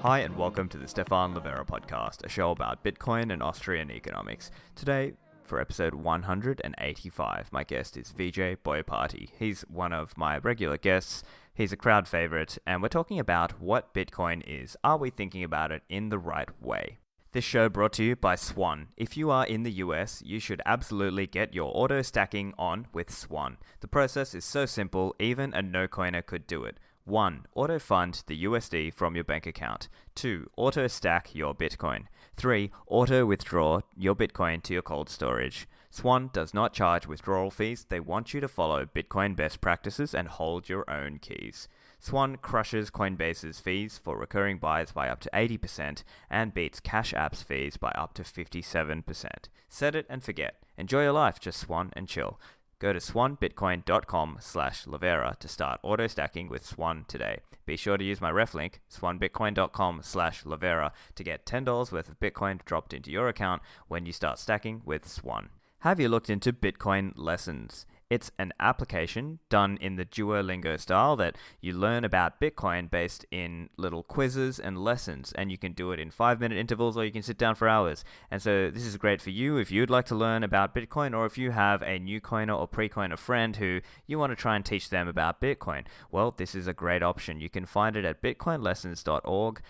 Hi and welcome to the Stephan Livera podcast, a show about Bitcoin and Austrian economics. Today, for episode 185, my guest is Vijay Boyapati. He's one of my regular guests, he's a crowd favorite, and we're talking about what Bitcoin is. Are we thinking about it in the right way? This show brought to you by Swan. If you are in the US, you should absolutely get your auto stacking on with Swan. The process is so simple, even a no-coiner could do it. 1. Auto fund the USD from your bank account. 2. Auto stack your Bitcoin. 3. Auto withdraw your Bitcoin to your cold storage. Swan does not charge withdrawal fees. They want you to follow Bitcoin best practices and hold your own keys. Swan crushes Coinbase's fees for recurring buys by up to 80% and beats Cash App's fees by up to 57%. Set it and forget. Enjoy your life, just Swan and chill. Go to swanbitcoin.com/Livera to start auto stacking with Swan today. Be sure to use my ref link, swanbitcoin.com/Livera, to get $10 worth of Bitcoin dropped into your account when you start stacking with Swan. Have you looked into Bitcoin Lessons? It's an application done in the Duolingo style that you learn about Bitcoin based in little quizzes and lessons, and you can do it in 5-minute intervals or you can sit down for hours. And so this is great for you if you'd like to learn about Bitcoin, or if you have a new coiner or pre-coiner friend who you want to try and teach them about Bitcoin. Well, this is a great option. You can find it at bitcoinlessons.org.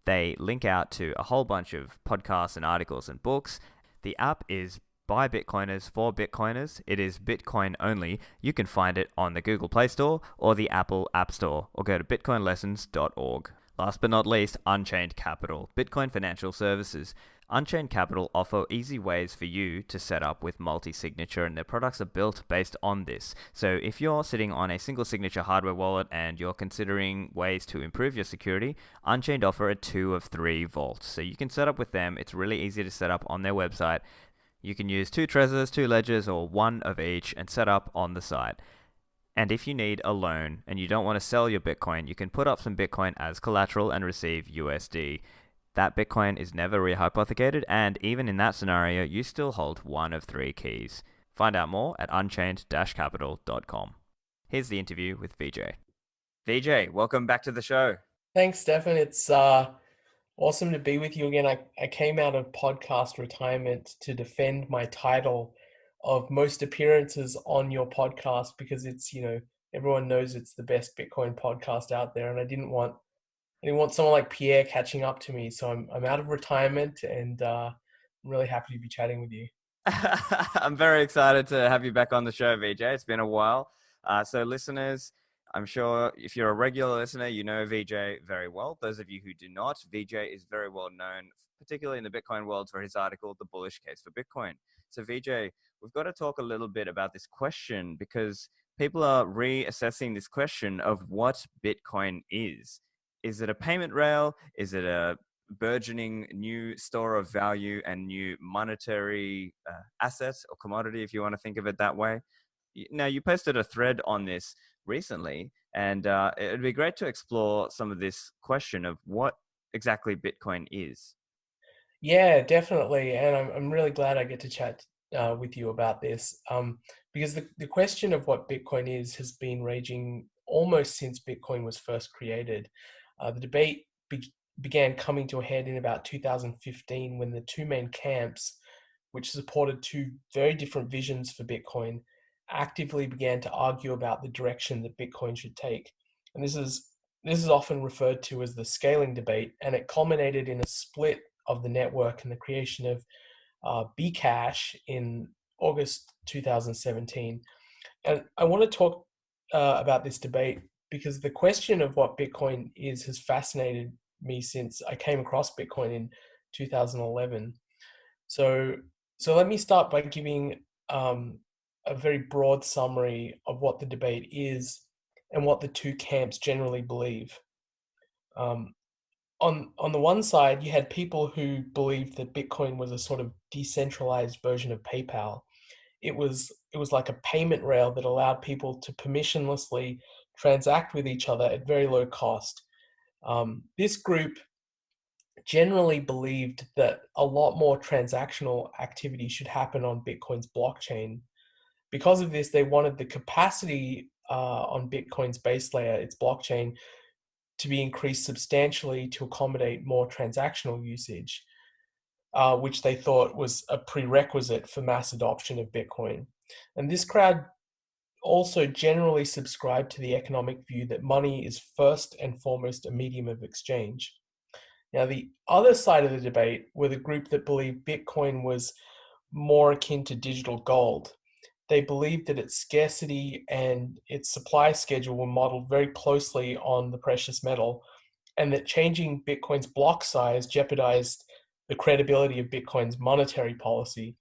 They link out to a whole bunch of podcasts and articles and books. The app is by Bitcoiners for Bitcoiners. It is Bitcoin only. You can find it on the Google Play Store or the Apple App Store, or go to bitcoinlessons.org. Last but not least, Unchained Capital, Bitcoin financial services. Unchained Capital offer easy ways for you to set up with multi-signature, and their products are built based on this. So if you're sitting on a single signature hardware wallet and you're considering ways to improve your security, Unchained offer a 2 of 3 vaults. So you can set up with them. It's really easy to set up on their website. You can use 2 Trezors, 2 Ledgers, or 1 of each and set up on the site. And if you need a loan and you don't want to sell your Bitcoin, you can put up some Bitcoin as collateral and receive USD. That Bitcoin is never rehypothecated, and even in that scenario, you still hold 1 of 3 keys. Find out more at unchained-capital.com. Here's the interview with Vijay. Vijay, welcome back to the show. Thanks, Stephan. It's awesome to be with you again. I came out of podcast retirement to defend my title of most appearances on your podcast, because it's, everyone knows it's the best Bitcoin podcast out there, and I didn't want someone like Pierre catching up to me. So I'm out of retirement, and I'm really happy to be chatting with you. I'm very excited to have you back on the show, Vijay. It's been a while. So listeners, I'm sure if you're a regular listener, you know Vijay very well. Those of you who do not, Vijay is very well known, particularly in the Bitcoin world, for his article, The Bullish Case for Bitcoin. So Vijay, we've got to talk a little bit about this question, because people are reassessing this question of what Bitcoin is. Is it a payment rail? Is it a burgeoning new store of value and new monetary asset or commodity, if you want to think of it that way? Now, you posted a thread on this recently, and it'd be great to explore some of this question of what exactly Bitcoin is. Yeah, definitely. And I'm really glad I get to chat with you about this, because the question of what Bitcoin is has been raging almost since Bitcoin was first created. The debate began coming to a head in about 2015, when the two main camps, which supported two very different visions for Bitcoin, actively began to argue about the direction that Bitcoin should take. And this is often referred to as the scaling debate, and it culminated in a split of the network and the creation of Bcash in August 2017. And I want to talk about this debate because the question of what Bitcoin is has fascinated me since I came across Bitcoin in 2011. So let me start by giving a very broad summary of what the debate is and what the two camps generally believe. On the one side, you had people who believed that Bitcoin was a sort of decentralized version of PayPal. It was like a payment rail that allowed people to permissionlessly transact with each other at very low cost. This group generally believed that a lot more transactional activity should happen on Bitcoin's blockchain. Because of this, they wanted the capacity on Bitcoin's base layer, its blockchain, to be increased substantially to accommodate more transactional usage, which they thought was a prerequisite for mass adoption of Bitcoin. And this crowd also generally subscribed to the economic view that money is first and foremost a medium of exchange. Now, the other side of the debate were the group that believed Bitcoin was more akin to digital gold. They believed that its scarcity and its supply schedule were modeled very closely on the precious metal, and that changing Bitcoin's block size jeopardized the credibility of Bitcoin's monetary policy.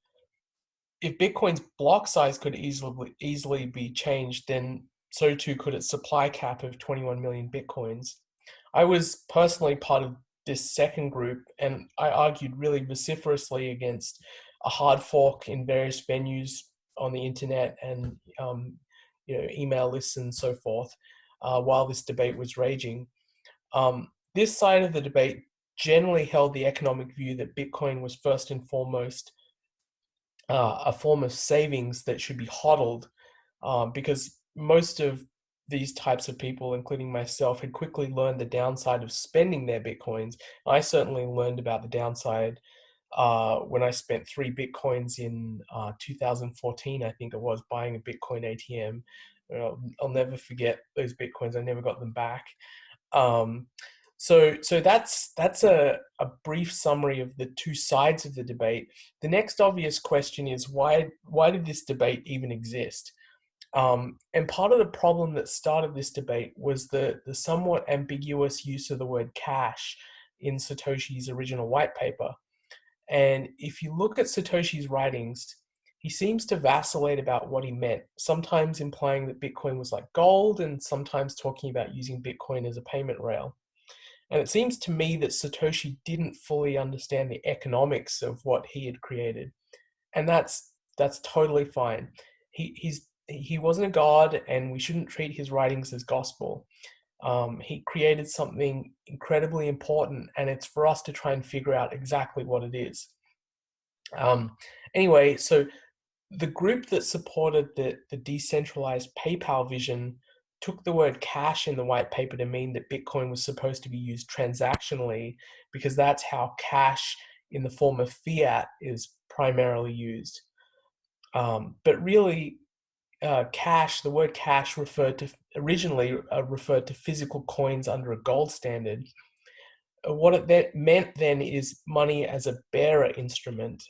If Bitcoin's block size could easily be changed, then so too could its supply cap of 21 million Bitcoins. I was personally part of this second group, and I argued really vociferously against a hard fork in various venues on the internet and email lists and so forth while this debate was raging. This side of the debate generally held the economic view that Bitcoin was first and foremost a form of savings that should be hodled, because most of these types of people, including myself, had quickly learned the downside of spending their Bitcoins. I certainly learned about the downside when I spent 3 Bitcoins in 2014, I think it was, buying a Bitcoin ATM. I'll never forget those Bitcoins. I never got them back. So that's a brief summary of the two sides of the debate. The next obvious question is why did this debate even exist? And part of the problem that started this debate was the somewhat ambiguous use of the word cash in Satoshi's original white paper. And if you look at Satoshi's writings, he seems to vacillate about what he meant, sometimes implying that Bitcoin was like gold and sometimes talking about using Bitcoin as a payment rail. And it seems to me that Satoshi didn't fully understand the economics of what he had created. And that's totally fine. He wasn't a god, and we shouldn't treat his writings as gospel. He created something incredibly important, and it's for us to try and figure out exactly what it is. Anyway, so the group that supported the decentralized PayPal vision took the word cash in the white paper to mean that Bitcoin was supposed to be used transactionally, because that's how cash in the form of fiat is primarily used. But really, cash, the word cash originally referred to physical coins under a gold standard. What that meant then is money as a bearer instrument.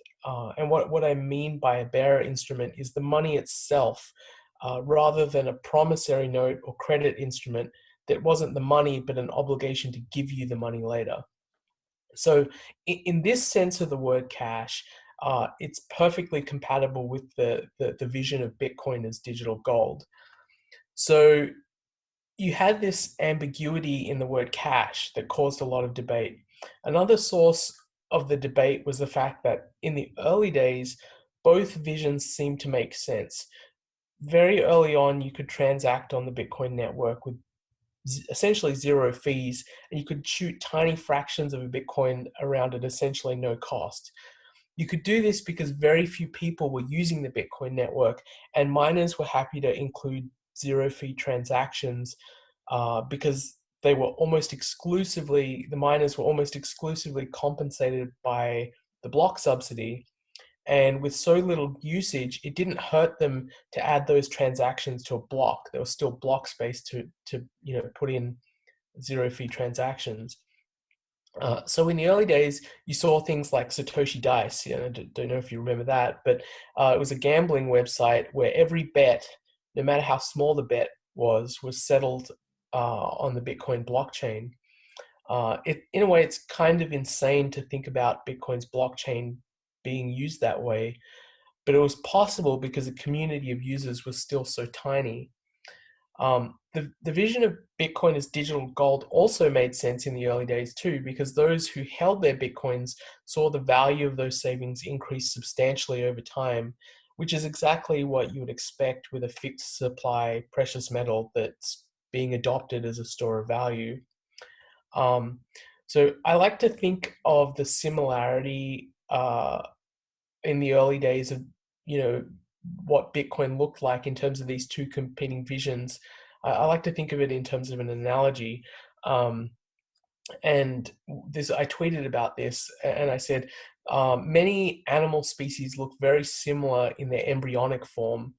And what I mean by a bearer instrument is the money itself, rather than a promissory note or credit instrument that wasn't the money but an obligation to give you the money later. So in this sense of the word cash, it's perfectly compatible with the vision of Bitcoin as digital gold. So you had this ambiguity in the word cash that caused a lot of debate. Another source of the debate was the fact that in the early days, both visions seemed to make sense. Very early on, you could transact on the Bitcoin network with essentially zero fees, and you could shoot tiny fractions of a Bitcoin around at essentially no cost. You could do this because very few people were using the Bitcoin network, and miners were happy to include zero fee transactions because the miners were almost exclusively compensated by the block subsidy. And with so little usage, it didn't hurt them to add those transactions to a block. There was still block space to put in zero fee transactions. So in the early days, you saw things like Satoshi Dice. I don't know if you remember that, but it was a gambling website where every bet, no matter how small the bet was settled on the Bitcoin blockchain. In a way, it's kind of insane to think about Bitcoin's blockchain being used that way, but it was possible because the community of users was still so tiny. The vision of Bitcoin as digital gold also made sense in the early days too, because those who held their Bitcoins saw the value of those savings increase substantially over time, which is exactly what you would expect with a fixed supply precious metal that's being adopted as a store of value. So I like to think of the similarity in the early days of, what Bitcoin looked like in terms of these two competing visions. I like to think of it in terms of an analogy. Um, and I tweeted about this, and I said many animal species look very similar in their embryonic form,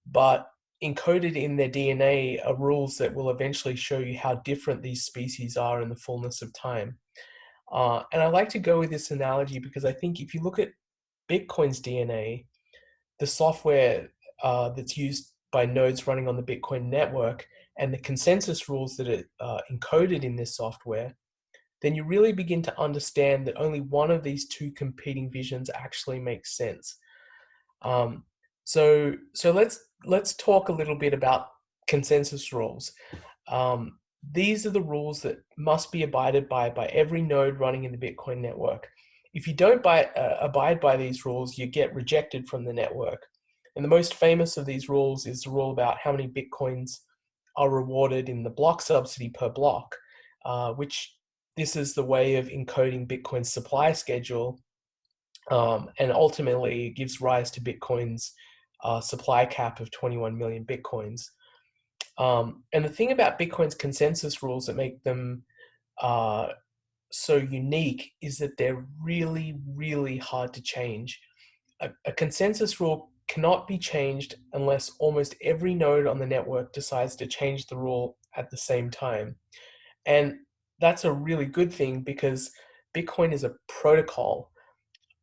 but encoded in their DNA are rules that will eventually show you how different these species are in the fullness of time. And I like to go with this analogy because I think if you look at Bitcoin's DNA, the software that's used by nodes running on the Bitcoin network, and the consensus rules that are encoded in this software, then you really begin to understand that only one of these two competing visions actually makes sense. Um, so let's talk a little bit about consensus rules. Um, these are the rules that must be abided by every node running in the Bitcoin network. If you don't abide by these rules, you get rejected from the network. And the most famous of these rules is the rule about how many Bitcoins are rewarded in the block subsidy per block, which this is the way of encoding Bitcoin's supply schedule, and ultimately it gives rise to Bitcoin's supply cap of 21 million Bitcoins. And the thing about Bitcoin's consensus rules that make them uh, so unique is that they're really, really hard to change. A consensus rule cannot be changed unless almost every node on the network decides to change the rule at the same time. And that's a really good thing because Bitcoin is a protocol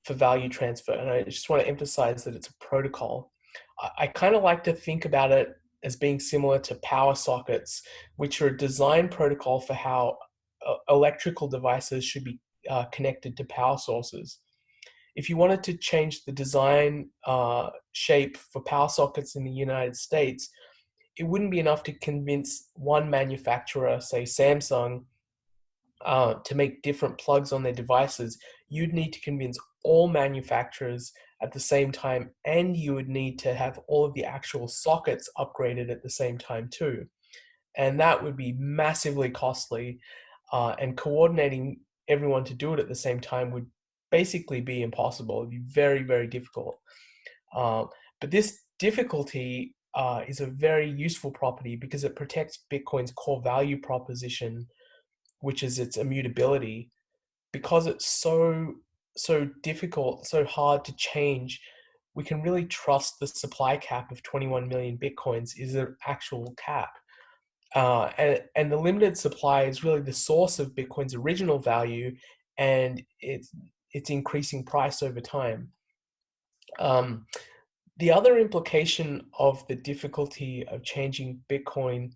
for value transfer. And I just want to emphasize that it's a protocol. I kind of like to think about it as being similar to power sockets, which are a design protocol for how electrical devices should be connected to power sources. If you wanted to change the design shape for power sockets in the United States, it wouldn't be enough to convince one manufacturer, say Samsung, to make different plugs on their devices. You'd need to convince all manufacturers at the same time, and you would need to have all of the actual sockets upgraded at the same time too. And that would be massively costly, and coordinating everyone to do it at the same time would basically be impossible. It'd be very, very difficult. But this difficulty is a very useful property because it protects Bitcoin's core value proposition, which is its immutability. Because it's so difficult, so hard to change, we can really trust the supply cap of 21 million Bitcoins is an actual cap. And the limited supply is really the source of Bitcoin's original value, and its increasing price over time. Um, the other implication of the difficulty of changing Bitcoin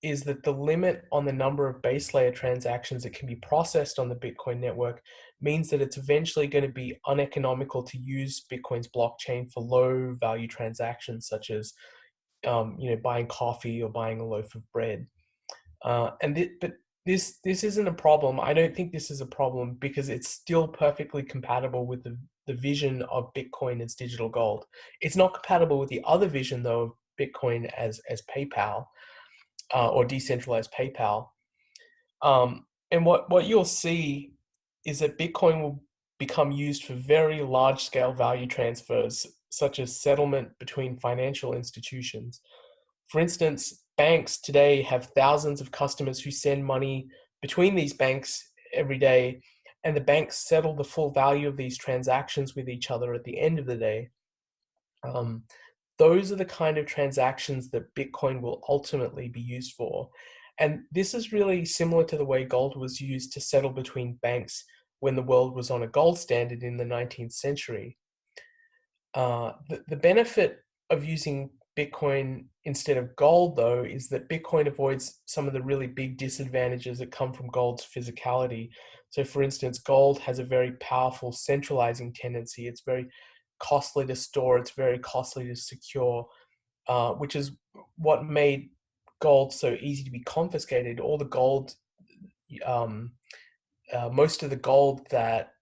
is that the limit on the number of base layer transactions that can be processed on the Bitcoin network means that it's eventually going to be uneconomical to use Bitcoin's blockchain for low value transactions, such as buying coffee or buying a loaf of bread. But this isn't a problem. I don't think this is a problem because it's still perfectly compatible with the vision of Bitcoin as digital gold. It's not compatible with the other vision though of Bitcoin as PayPal, or decentralized PayPal. And what you'll see is that Bitcoin will become used for very large scale value transfers, such as settlement between financial institutions. For instance, banks today have thousands of customers who send money between these banks every day, and the banks settle the full value of these transactions with each other at the end of the day. Um, those are the kind of transactions that Bitcoin will ultimately be used for. And this is really similar to the way gold was used to settle between banks when the world was on a gold standard in the 19th century. The benefit of using Bitcoin instead of gold, though, is that Bitcoin avoids some of the really big disadvantages that come from gold's physicality. So, for instance, gold has a very powerful centralizing tendency. It's very costly to store, it's very costly to secure, which is what made gold so easy to be confiscated. All the gold, um, most of the gold that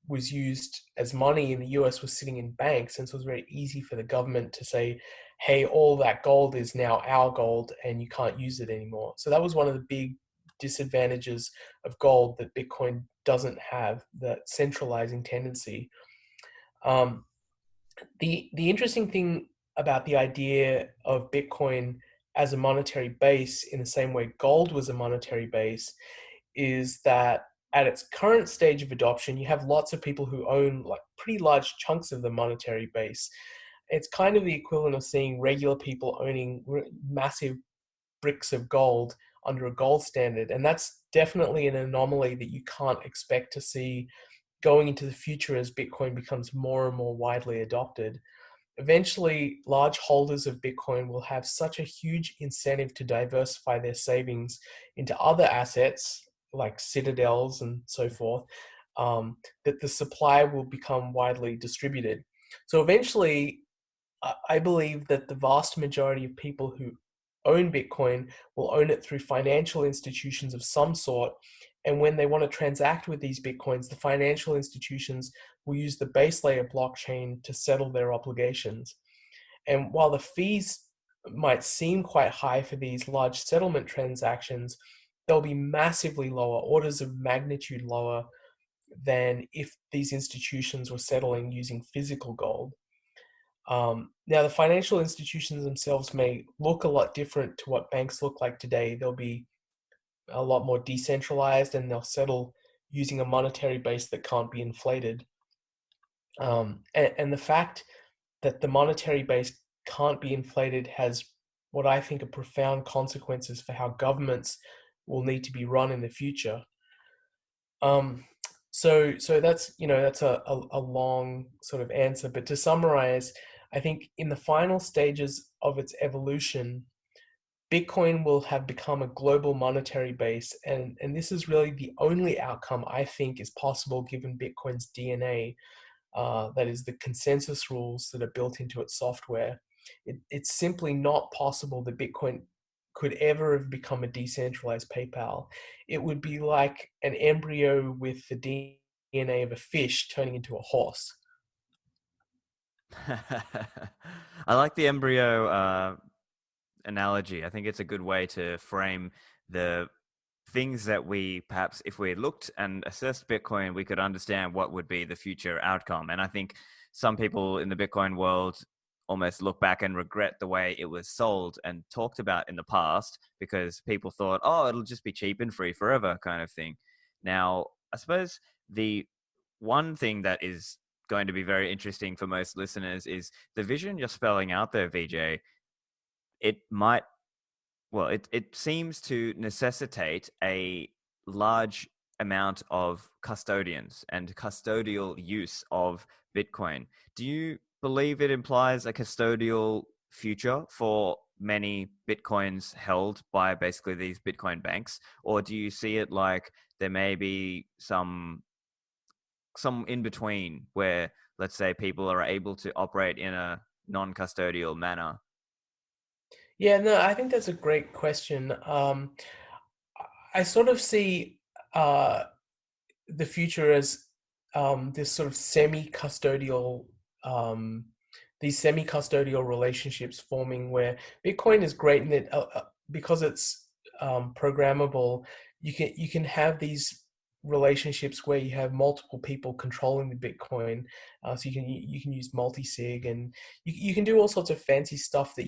was used as money in the US was sitting in banks, and so it was very easy for the government to say, hey, all that gold is now our gold and you can't use it anymore. So that was one of the big disadvantages of gold that Bitcoin doesn't have, that centralizing tendency. The interesting thing about the idea of Bitcoin as a monetary base in the same way gold was a monetary base is that at its current stage of adoption, you have lots of people who own like pretty large chunks of the monetary base. It's kind of the equivalent of seeing regular people owning massive bricks of gold under a gold standard. And that's definitely an anomaly that you can't expect to see going into the future as Bitcoin becomes more and more widely adopted. Eventually, large holders of Bitcoin will have such a huge incentive to diversify their savings into other assets like citadels and so forth, that the supply will become widely distributed. So eventually, I believe that the vast majority of people who own Bitcoin will own it through financial institutions of some sort. And when they want to transact with these Bitcoins, the financial institutions will use the base layer blockchain to settle their obligations. And while the fees might seem quite high for these large settlement transactions, they'll be massively lower, orders of magnitude lower than if these institutions were settling using physical gold. Now, the financial institutions themselves may look a lot different to what banks look like today. They'll be a lot more decentralized and they'll settle using a monetary base that can't be inflated. And the fact that the monetary base can't be inflated has what I think are profound consequences for how governments will need to be run in the future. So that's that's a long sort of answer, but to summarize, I think in the final stages of its evolution, Bitcoin will have become a global monetary base, and this is really the only outcome I think is possible given Bitcoin's DNA. That is the consensus rules that are built into its software. It's simply not possible that Bitcoin could ever have become a decentralized PayPal. It would be like an embryo with the DNA of a fish turning into a horse. I like the embryo analogy. I think it's a good way to frame the things that we perhaps, if we looked and assessed Bitcoin, we could understand what would be the future outcome. And I think some people in the Bitcoin world almost look back and regret the way it was sold and talked about in the past because people thought, oh, it'll just be cheap and free forever kind of thing. Now, I suppose the one thing that is going to be very interesting for most listeners is the vision you're spelling out there, Vijay. It might, well, it seems to necessitate a large amount of custodians and custodial use of Bitcoin. Do you believe it implies a custodial future for many Bitcoins held by basically these Bitcoin banks? Or do you see it like there may be some in between where, let's say, people are able to operate in a non-custodial manner? Yeah, no, I think that's a great question. I sort of see the future as this sort of semi-custodial, um, these semi-custodial relationships forming where Bitcoin is great in that because it's programmable, you can have these relationships where you have multiple people controlling the Bitcoin. So you can use multi-sig and you can do all sorts of fancy stuff that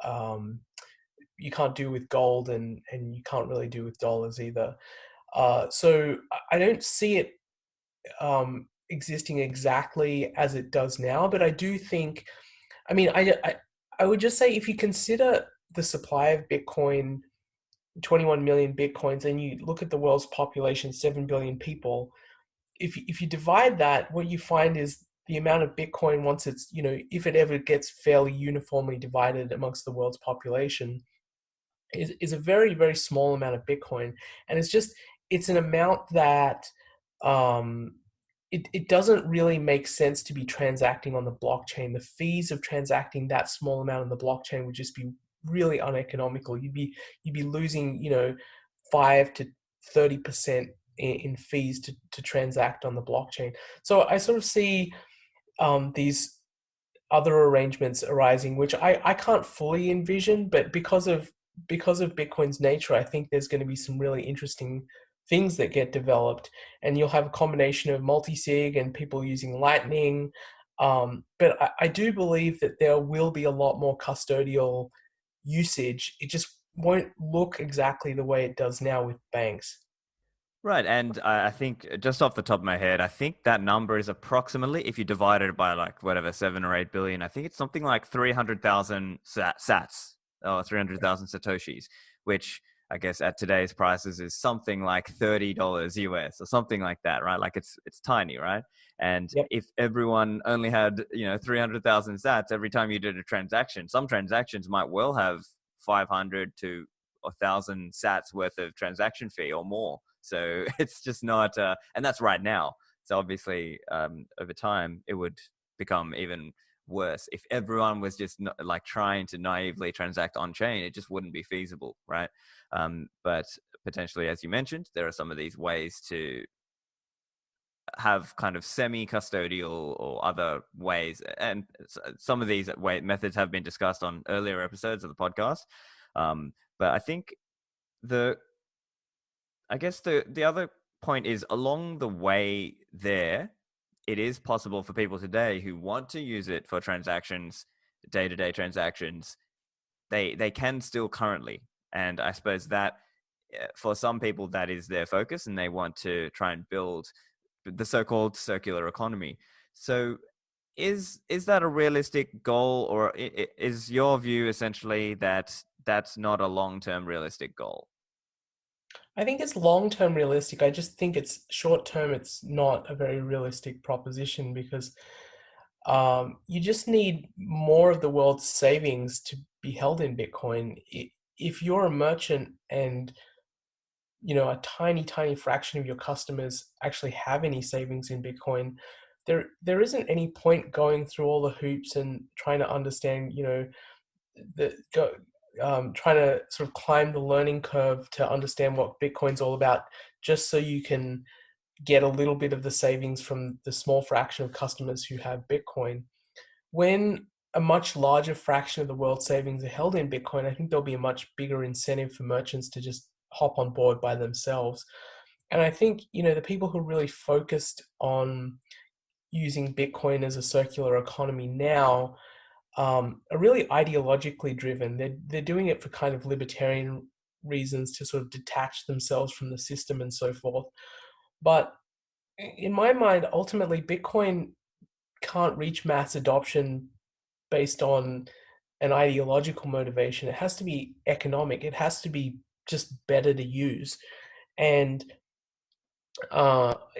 um, you can't do with gold and you can't really do with dollars either. So I don't see it existing exactly as it does now, but I do think, I mean, I would just say if you consider the supply of Bitcoin, 21 million Bitcoins, and you look at the world's population, 7 billion people, if you divide that, what you find is the amount of Bitcoin once it's, if it ever gets fairly uniformly divided amongst the world's population, is a very, very small amount of Bitcoin. And it's an amount that um, it doesn't really make sense to be transacting on the blockchain. The fees of transacting that small amount on the blockchain would just be really uneconomical. You'd be losing, 5 to 30% in fees to transact on the blockchain. So I sort of see these other arrangements arising, which I can't fully envision, but because of Bitcoin's nature, I think there's going to be some really interesting things that get developed, and you'll have a combination of multi-sig and people using Lightning. But I do believe that there will be a lot more custodial usage, it just won't look exactly the way it does now with banks. Right, and I think just off the top of my head, I think that number is approximately, if you divide it by like whatever 7 or 8 billion, I think it's something like 300,000 sats or 300,000 satoshis, which I guess at today's prices is something like $30 US or something like that, right? Like it's tiny, right? And Yep. if everyone only had 300,000 sats every time you did a transaction, some transactions might well have 500 to 1,000 sats worth of transaction fee or more. So it's just not, and that's right now. So obviously, over time, it would become even worse if everyone was just like trying to naively transact on chain. It just wouldn't be feasible, right? But potentially, as you mentioned, there are some of these ways to have kind of semi-custodial or other ways, and some of these methods have been discussed on earlier episodes of the podcast. But I think the I guess the other point is along the way there, it is possible for people today who want to use it for transactions, day-to-day transactions, they can still currently. And I suppose that for some people that is their focus and they want to try and build the so-called circular economy. So is that a realistic goal, or is your view essentially that that's not a long-term realistic goal? I think it's long-term realistic. I just think it's short-term, it's not a very realistic proposition because you just need more of the world's savings to be held in Bitcoin. If you're a merchant and a tiny, tiny fraction of your customers actually have any savings in Bitcoin, there isn't any point going through all the hoops and trying to understand, the go trying to sort of climb the learning curve to understand what Bitcoin's all about, just so you can get a little bit of the savings from the small fraction of customers who have Bitcoin. When a much larger fraction of the world's savings are held in Bitcoin, I think there'll be a much bigger incentive for merchants to just hop on board by themselves. And I think, the people who are really focused on using Bitcoin as a circular economy now are really ideologically driven. They're doing it for kind of libertarian reasons to sort of detach themselves from the system and so forth. But in my mind, ultimately, Bitcoin can't reach mass adoption based on an ideological motivation. It has to be economic. It has to be just better to use. And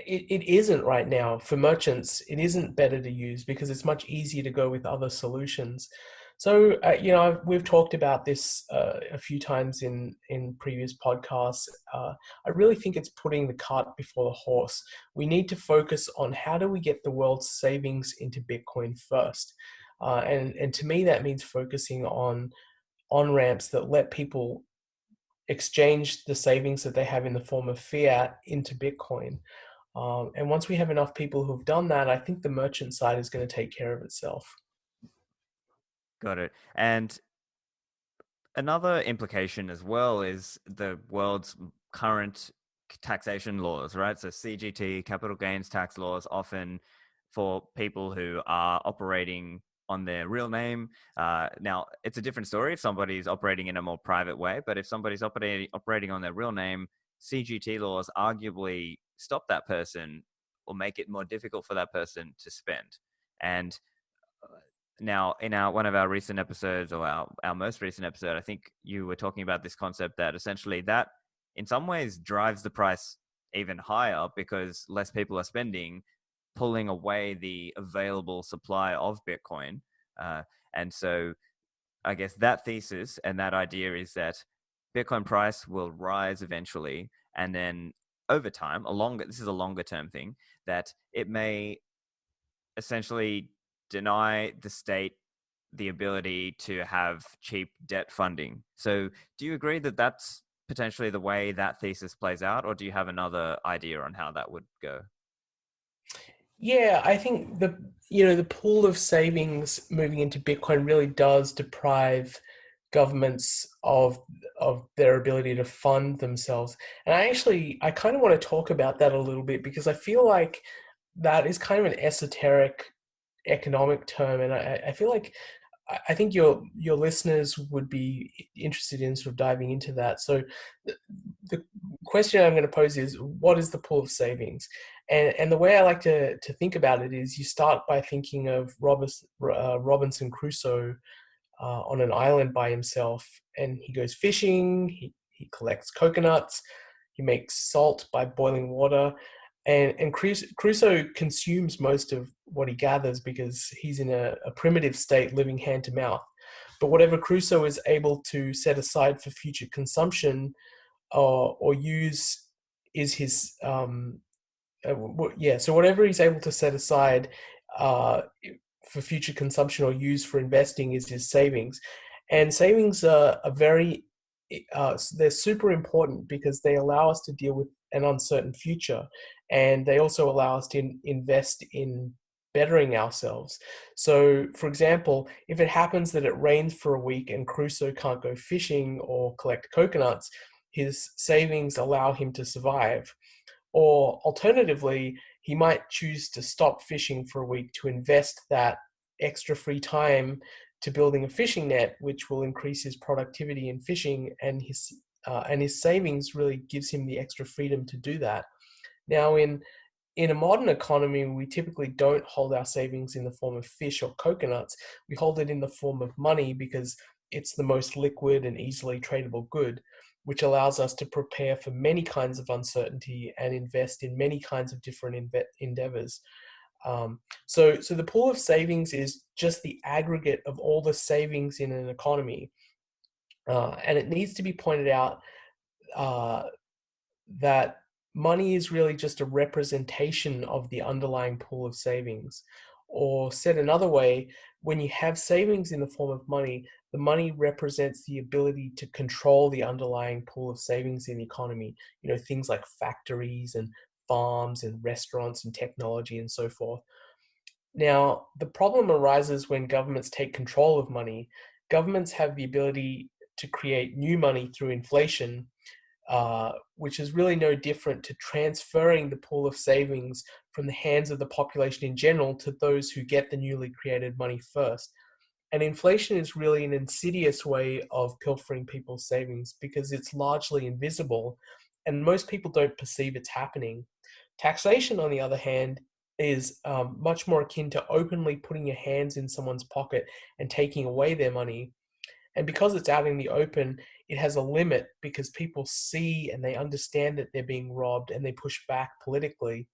it isn't right now for merchants. It isn't better to use because it's much easier to go with other solutions. So we've talked about this a few times in previous podcasts. I really think it's putting the cart before the horse. We need to focus on how do we get the world's savings into Bitcoin first, and to me that means focusing on ramps that let people exchange the savings that they have in the form of fiat into Bitcoin. And once we have enough people who've done that, I think the merchant side is going to take care of itself. Got it. And another implication as well is the world's current taxation laws, right? So CGT, capital gains tax laws, often for people who are operating on their real name. Now, it's a different story if somebody's operating in a more private way, but if somebody's operating on their real name, CGT laws arguably stop that person or make it more difficult for that person to spend. And now, in one of our recent episodes, or our most recent episode, I think you were talking about this concept that essentially that in some ways drives the price even higher because less people are spending, pulling away the available supply of Bitcoin. And so I guess that thesis and that idea is that Bitcoin price will rise eventually. And then over time, this is a longer term thing, that it may essentially deny the state the ability to have cheap debt funding. So do you agree that that's potentially the way that thesis plays out, or do you have another idea on how that would go? Yeah, I think the pool of savings moving into Bitcoin really does deprive governments of their ability to fund themselves. And I kind of want to talk about that a little bit because I feel like that is kind of an esoteric economic term, and I feel like I think your listeners would be interested in sort of diving into that. So the question I'm going to pose is, what is the pool of savings? And the way I like to think about it is, you start by thinking of Robinson Crusoe on an island by himself, and he goes fishing, he collects coconuts, he makes salt by boiling water, and Crusoe consumes most of what he gathers because he's in a primitive state, living hand to mouth. But whatever Crusoe is able to set aside for future consumption or use is his yeah. So whatever he's able to set aside uh, for future consumption or use for investing is his savings. And savings are very they're super important because they allow us to deal with an uncertain future, and they also allow us to invest in bettering ourselves. So, for example, if it happens that it rains for a week and Crusoe can't go fishing or collect coconuts, his savings allow him to survive. Or alternatively, he might choose to stop fishing for a week to invest that extra free time to building a fishing net, which will increase his productivity in fishing, and his savings really gives him the extra freedom to do that. Now, in a modern economy, we typically don't hold our savings in the form of fish or coconuts. We hold it in the form of money because it's the most liquid and easily tradable good, which allows us to prepare for many kinds of uncertainty and invest in many kinds of different endeavors. So the pool of savings is just the aggregate of all the savings in an economy. And it needs to be pointed out uh, that money is really just a representation of the underlying pool of savings. Or said another way, when you have savings in the form of money, the money represents the ability to control the underlying pool of savings in the economy. You know, things like factories and farms and restaurants and technology and so forth. Now, the problem arises when governments take control of money. Governments have the ability to create new money through inflation, which is really no different to transferring the pool of savings from the hands of the population in general to those who get the newly created money first. And inflation is really an insidious way of pilfering people's savings because it's largely invisible and most people don't perceive it's happening. Taxation, on the other hand, is much more akin to openly putting your hands in someone's pocket and taking away their money. And because it's out in the open, it has a limit because people see and they understand that they're being robbed and they push back politically.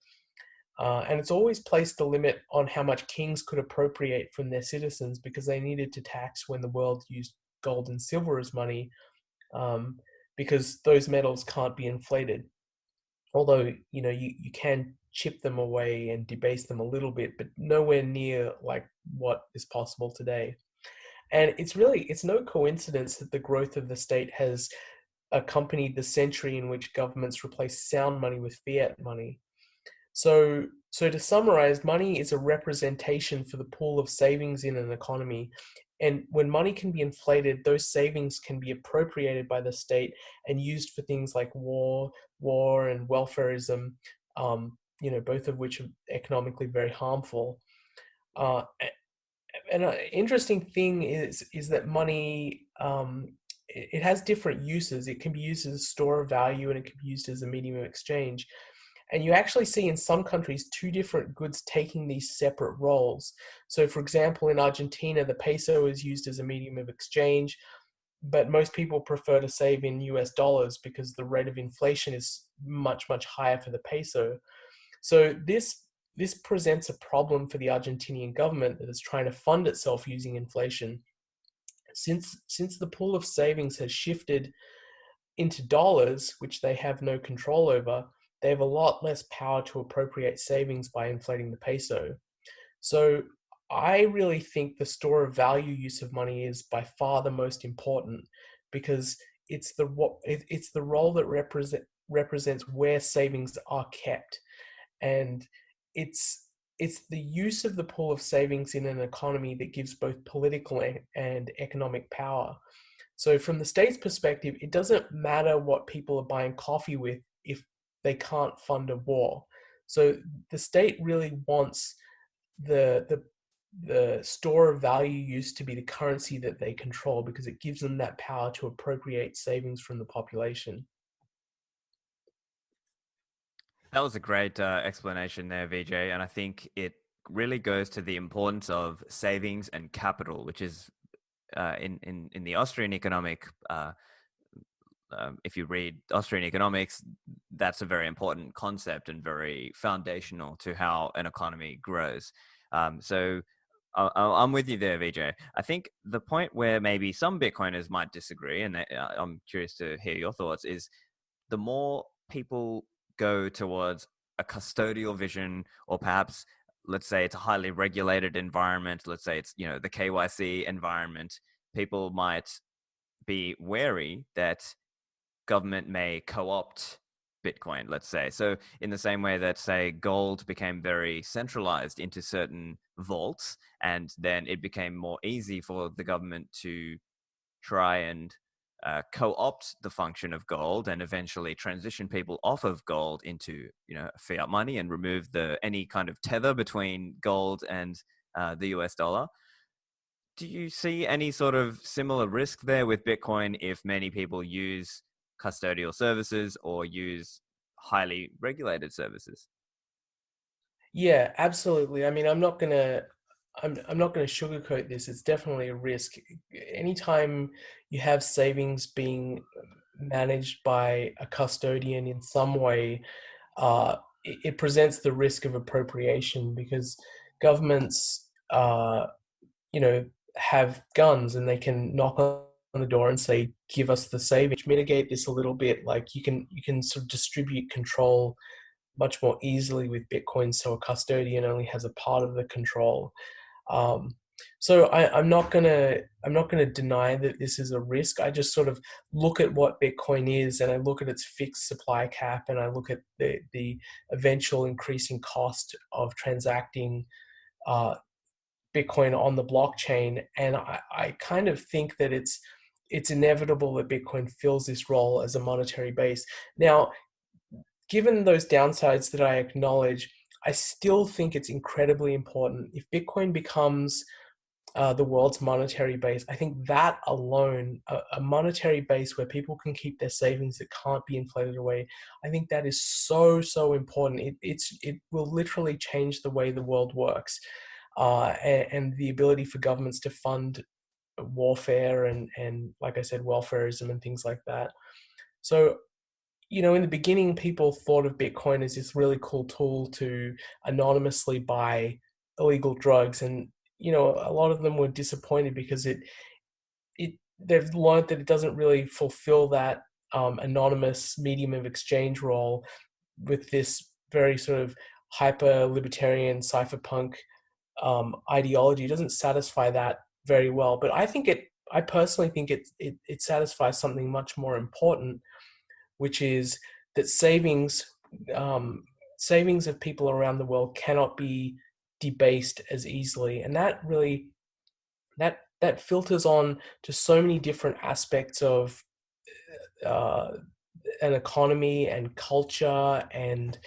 And it's always placed a limit on how much kings could appropriate from their citizens because they needed to tax when the world used gold and silver as money, um, because those metals can't be inflated. Although, you know, you can chip them away and debase them a little bit, but nowhere near like what is possible today. And it's no coincidence that the growth of the state has accompanied the century in which governments replaced sound money with fiat money. So to summarize, money is a representation for the pool of savings in an economy. And when money can be inflated, those savings can be appropriated by the state and used for things like war and welfarism, you know, both of which are economically very harmful. Uh, and an interesting thing is that money, it has different uses. It can be used as a store of value and it can be used as a medium of exchange. And you actually see in some countries two different goods taking these separate roles. So, for example, in Argentina, the peso is used as a medium of exchange, but most people prefer to save in US dollars because the rate of inflation is much, much higher for the peso. So this presents a problem for the Argentinian government that is trying to fund itself using inflation. Since the pool of savings has shifted into dollars, which they have no control over, they have a lot less power to appropriate savings by inflating the peso. So I really think the store of value use of money is by far the most important because it's the role that represents where savings are kept, and it's the use of the pool of savings in an economy that gives both political and economic power. So from the state's perspective, it doesn't matter what people are buying coffee with if they can't fund a war. So the state really wants the the store of value used to be the currency that they control because it gives them that power to appropriate savings from the population. That was a great explanation there, Vijay, and I think it really goes to the importance of savings and capital, which is in the Austrian economic. If you read Austrian economics, that's a very important concept and very foundational to how an economy grows. So I'm with you there, Vijay. I think the point where maybe some Bitcoiners might disagree, and I'm curious to hear your thoughts, is the more people go towards a custodial vision, or perhaps let's say it's a highly regulated environment, let's say it's, you know, the KYC environment, people might be wary that government may co-opt Bitcoin, let's say. So in the same way that, say, gold became very centralized into certain vaults, and then it became more easy for the government to try and co-opt the function of gold and eventually transition people off of gold into, you know, fiat money and remove the any kind of tether between gold and the US dollar. Do you see any sort of similar risk there with Bitcoin if many people use custodial services or use highly regulated services? Yeah, absolutely. I mean, I'm not gonna sugarcoat this. It's definitely a risk. Anytime you have savings being managed by a custodian in some way, it presents the risk of appropriation because governments, you know, have guns and they can knock on the door and say, "Give us the savings." Mitigate this a little bit. Like you can sort of distribute control much more easily with Bitcoin, so a custodian only has a part of the control. Um, so I'm not gonna deny that this is a risk. I just sort of look at what Bitcoin is, and I look at its fixed supply cap, and I look at the eventual increasing cost of transacting uh, Bitcoin on the blockchain, and I kind of think that it's inevitable that Bitcoin fills this role as a monetary base. Now, given those downsides that I acknowledge, I still think it's incredibly important. If Bitcoin becomes the world's monetary base, I think that alone, a monetary base where people can keep their savings that can't be inflated away, I think that is so, so important. It will literally change the way the world works, and the ability for governments to fund warfare and like I said, welfareism and things like that. So, you know, in the beginning, people thought of Bitcoin as this really cool tool to anonymously buy illegal drugs, and you know, a lot of them were disappointed because they've learned that it doesn't really fulfill that anonymous medium of exchange role with this very sort of hyper libertarian cypherpunk ideology. It doesn't satisfy that very well, but I personally think it satisfies something much more important, which is that um, savings of people around the world cannot be debased as easily, and that filters on to so many different aspects of uh, an economy and culture and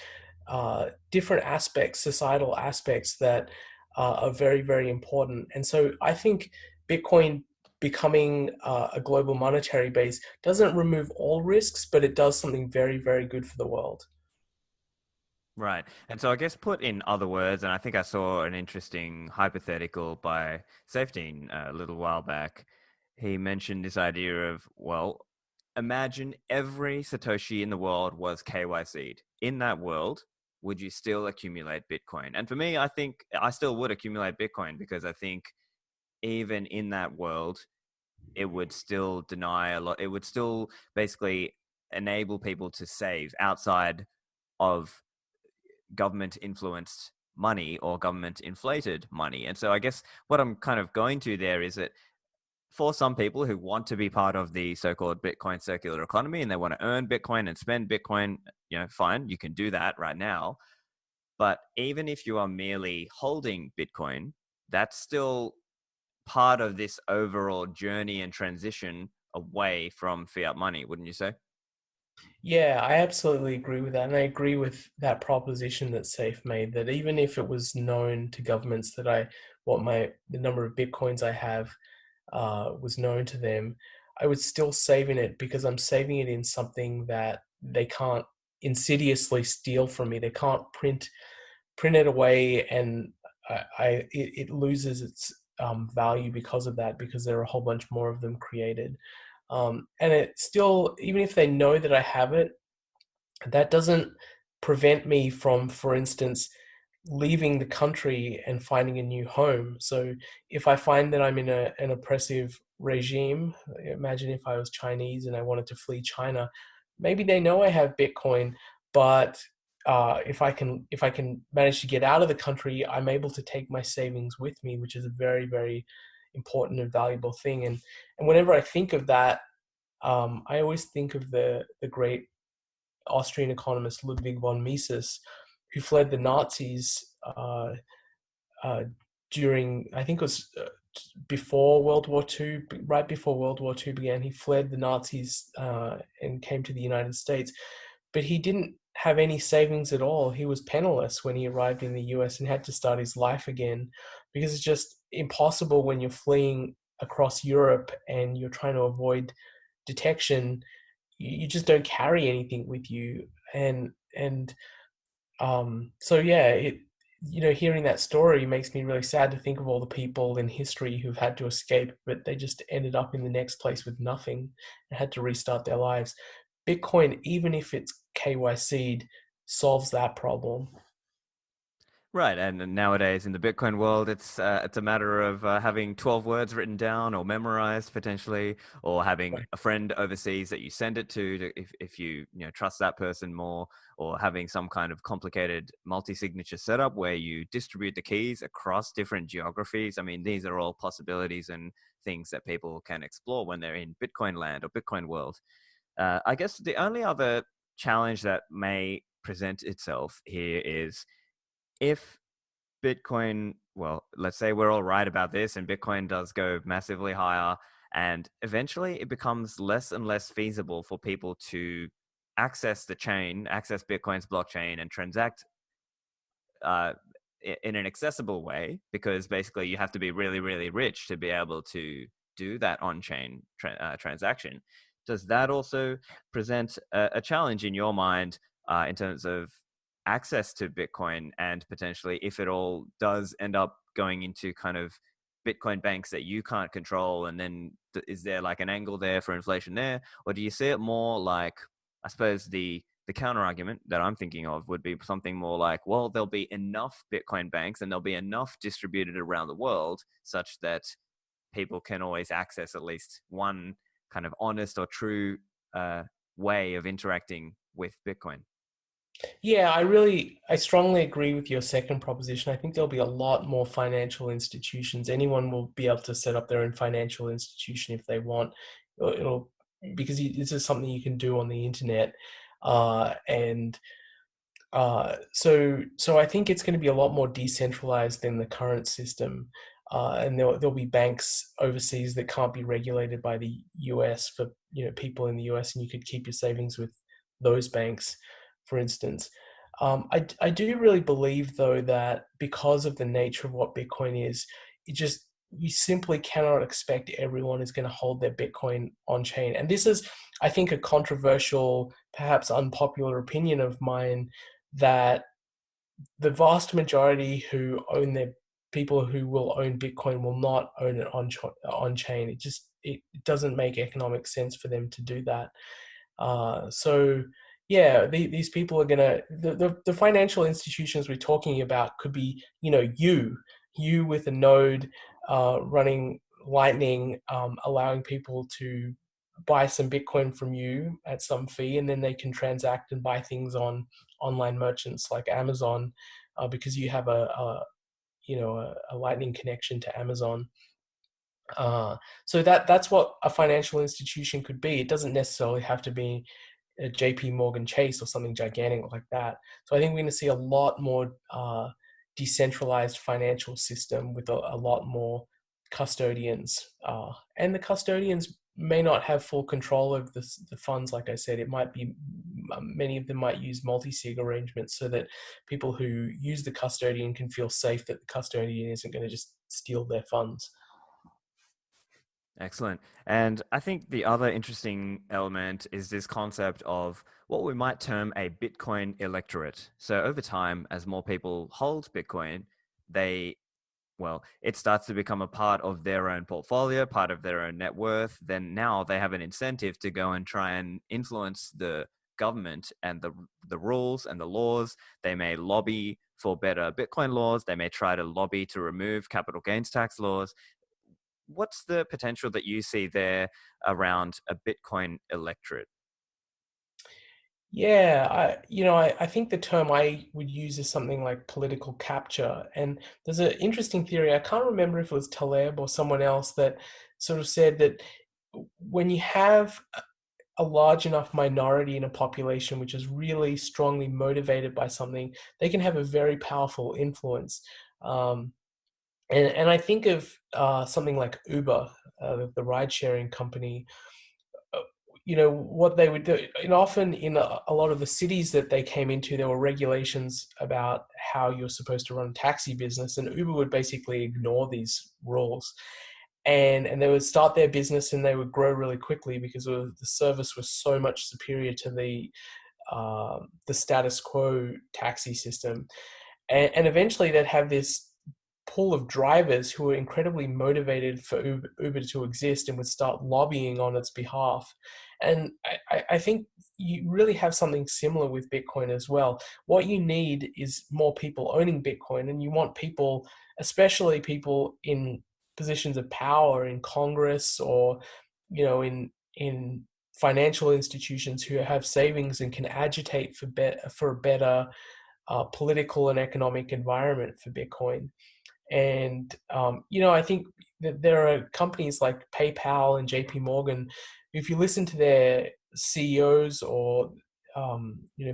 different aspects, societal aspects that are very, very important. And so I think Bitcoin becoming a global monetary base doesn't remove all risks, but it does something very, very good for the world. Right. And so I guess put in other words, and I think I saw an interesting hypothetical by Safety a little while back. He mentioned this idea of, well, imagine every Satoshi in the world was KYC'd. In that world, would you still accumulate Bitcoin? And for me, I think I still would accumulate Bitcoin because I think even in that world, it would still deny a lot. It would still basically enable people to save outside of government influenced money or government inflated money. And so I guess what I'm kind of going to there is that for some people who want to be part of the so-called Bitcoin circular economy and they want to earn Bitcoin and spend Bitcoin, you know, fine, you can do that right now. But even if you are merely holding Bitcoin, that's still part of this overall journey and transition away from fiat money, wouldn't you say? Yeah, I absolutely agree with that. And I agree with that proposition that Safe made, that even if it was known to governments that I the number of Bitcoins I have was known to them, I would still save in it because I'm saving it in something that they can't insidiously steal from me. They can't print it away, and it loses its value because of that, because there are a whole bunch more of them created. And it still, even if they know that I have it, that doesn't prevent me from, for instance, leaving the country and finding a new home. So if I find that I'm in an oppressive regime, imagine if I was Chinese and I wanted to flee China, maybe they know I have Bitcoin, but if I can manage to get out of the country, I'm able to take my savings with me, which is a very, very important and valuable thing. And whenever I think of that, I always think of the great Austrian economist Ludwig von Mises, who fled the Nazis uh, during, I think it was before World War II, right before World War II began. He fled the Nazis and came to the United States, but he didn't have any savings at all. He was penniless when he arrived in the US and had to start his life again, because it's just impossible when you're fleeing across Europe and you're trying to avoid detection. You just don't carry anything with you. So yeah, hearing that story makes me really sad to think of all the people in history who've had to escape, but they just ended up in the next place with nothing and had to restart their lives. Bitcoin, even if it's KYC'd, solves that problem. Right, and nowadays in the Bitcoin world, it's a matter of having 12 words written down or memorized potentially, or having Right. a friend overseas that you send it to if you trust that person more, or having some kind of complicated multi-signature setup where you distribute the keys across different geographies. I mean, these are all possibilities and things that people can explore when they're in Bitcoin land or Bitcoin world. I guess the only other challenge that may present itself here is if Bitcoin, well, let's say we're all right about this and Bitcoin does go massively higher, and eventually it becomes less and less feasible for people to access the chain, access Bitcoin's blockchain and transact uh, in an accessible way, because basically you have to be really, really rich to be able to do that on-chain transaction. Does that also present a challenge in your mind in terms of access to Bitcoin, and potentially, if it all does end up going into kind of Bitcoin banks that you can't control, and then is there like an angle there for inflation there, or do you see it more like, I suppose the counter argument that I'm thinking of would be something more like, well, there'll be enough Bitcoin banks and there'll be enough distributed around the world such that people can always access at least one kind of honest or true way of interacting with Bitcoin. Yeah, I strongly agree with your second proposition. I think there'll be a lot more financial institutions. Anyone will be able to set up their own financial institution if they want. It'll because this is something you can do on the internet, and so I think it's going to be a lot more decentralized than the current system, and there'll be banks overseas that can't be regulated by the US for people in the US, and you could keep your savings with those banks, for instance. I do really believe though that because of the nature of what Bitcoin is, it just you simply cannot expect everyone is going to hold their Bitcoin on chain, and this is, I think, a controversial, perhaps unpopular opinion of mine, that the vast majority who own their people who will own Bitcoin will not own it on chain. It doesn't make economic sense for them to do that. So yeah, these people are gonna the financial institutions we're talking about could be you with a node running Lightning, allowing people to buy some Bitcoin from you at some fee, and then they can transact and buy things on online merchants like Amazon, because you have a Lightning connection to Amazon. So that's what a financial institution could be. It doesn't necessarily have to be a JP Morgan Chase or something gigantic like that. So I think we're going to see a lot more decentralized financial system with a lot more custodians. And the custodians may not have full control of the funds. Like I said, it might be many of them might use multi-sig arrangements so that people who use the custodian can feel safe that the custodian isn't going to just steal their funds. Excellent. And I think the other interesting element is this concept of what we might term a Bitcoin electorate. So over time, as more people hold Bitcoin, they, well, it starts to become a part of their own portfolio, part of their own net worth. Then now they have an incentive to go and try and influence the government and the rules and the laws. They may lobby for better Bitcoin laws. They may try to lobby to remove capital gains tax laws. What's the potential that you see there around a Bitcoin electorate? Yeah, I think the term I would use is something like political capture. And there's an interesting theory. I can't remember if it was Taleb or someone else that sort of said that when you have a large enough minority in a population which is really strongly motivated by something, they can have a very powerful influence. Um, and I think of something like Uber, the ride-sharing company. uh, what they would do, and often in a lot of the cities that they came into, there were regulations about how you're supposed to run a taxi business, and Uber would basically ignore these rules, and they would start their business and they would grow really quickly because the service was so much superior to the status quo taxi system, and eventually they'd have this pool of drivers who were incredibly motivated for Uber to exist and would start lobbying on its behalf. And I think you really have something similar with Bitcoin as well. What you need is more people owning Bitcoin, and you want people, especially people in positions of power in Congress or, in financial institutions who have savings and can agitate for a better political and economic environment for Bitcoin. And I think that there are companies like PayPal and JP Morgan. If you listen to their CEOs or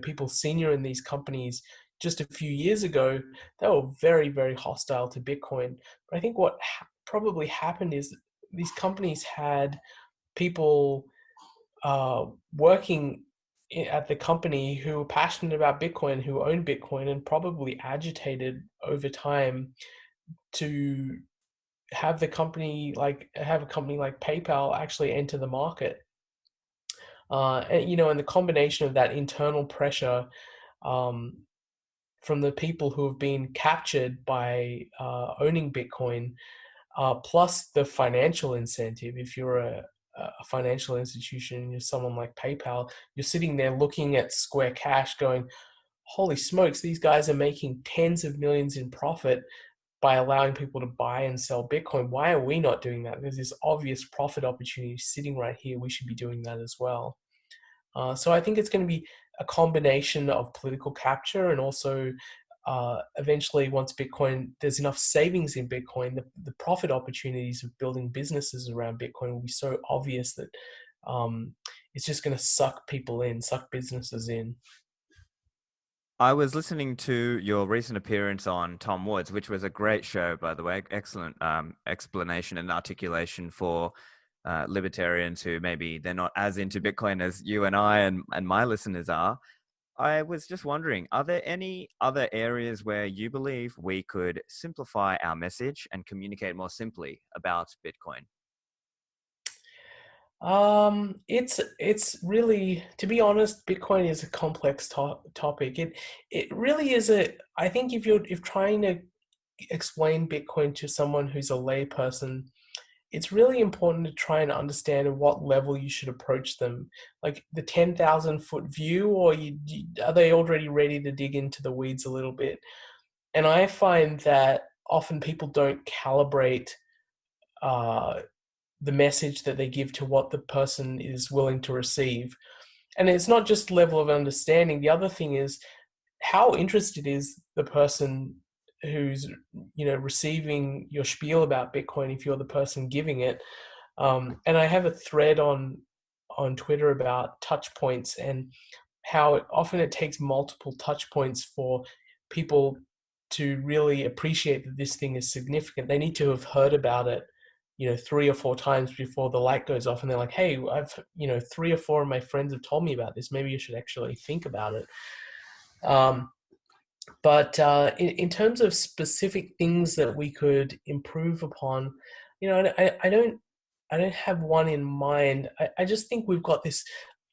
people senior in these companies just a few years ago, they were very, very hostile to Bitcoin. But I think what probably happened is these companies had people working at the company who were passionate about Bitcoin, who owned Bitcoin, and probably agitated over time to have a company like PayPal actually enter the market. And the combination of that internal pressure um, from the people who have been captured by owning Bitcoin, plus the financial incentive. If you're a financial institution, you're someone like PayPal, you're sitting there looking at Square Cash going, holy smokes, these guys are making tens of millions in profit by allowing people to buy and sell Bitcoin. Why are we not doing that? There's this obvious profit opportunity sitting right here. We should be doing that as well. So I think it's going to be a combination of political capture and also eventually once Bitcoin, there's enough savings in Bitcoin, the profit opportunities of building businesses around Bitcoin will be so obvious that it's just going to suck people in, suck businesses in. I was listening to your recent appearance on Tom Woods, which was a great show, by the way. Excellent explanation and articulation for libertarians who maybe they're not as into Bitcoin as you and I and my listeners are. I was just wondering, are there any other areas where you believe we could simplify our message and communicate more simply about Bitcoin? It's really, to be honest, Bitcoin is a complex topic. It really is I think if trying to explain Bitcoin to someone who's a lay person, it's really important to try and understand at what level you should approach them. Like the 10,000-foot view, or are they already ready to dig into the weeds a little bit? And I find that often people don't calibrate uh, the message that they give to what the person is willing to receive. And it's not just level of understanding. The other thing is how interested is the person who's receiving your spiel about Bitcoin if you're the person giving it. And I have a thread on Twitter about touch points and how often it takes multiple touch points for people to really appreciate that this thing is significant. They need to have heard about it, 3 or 4 times before the light goes off, and they're like, hey, I've 3 or 4 of my friends have told me about this, maybe you should actually think about it. But in terms of specific things that we could improve upon, I don't have one in mind. I just think we've got this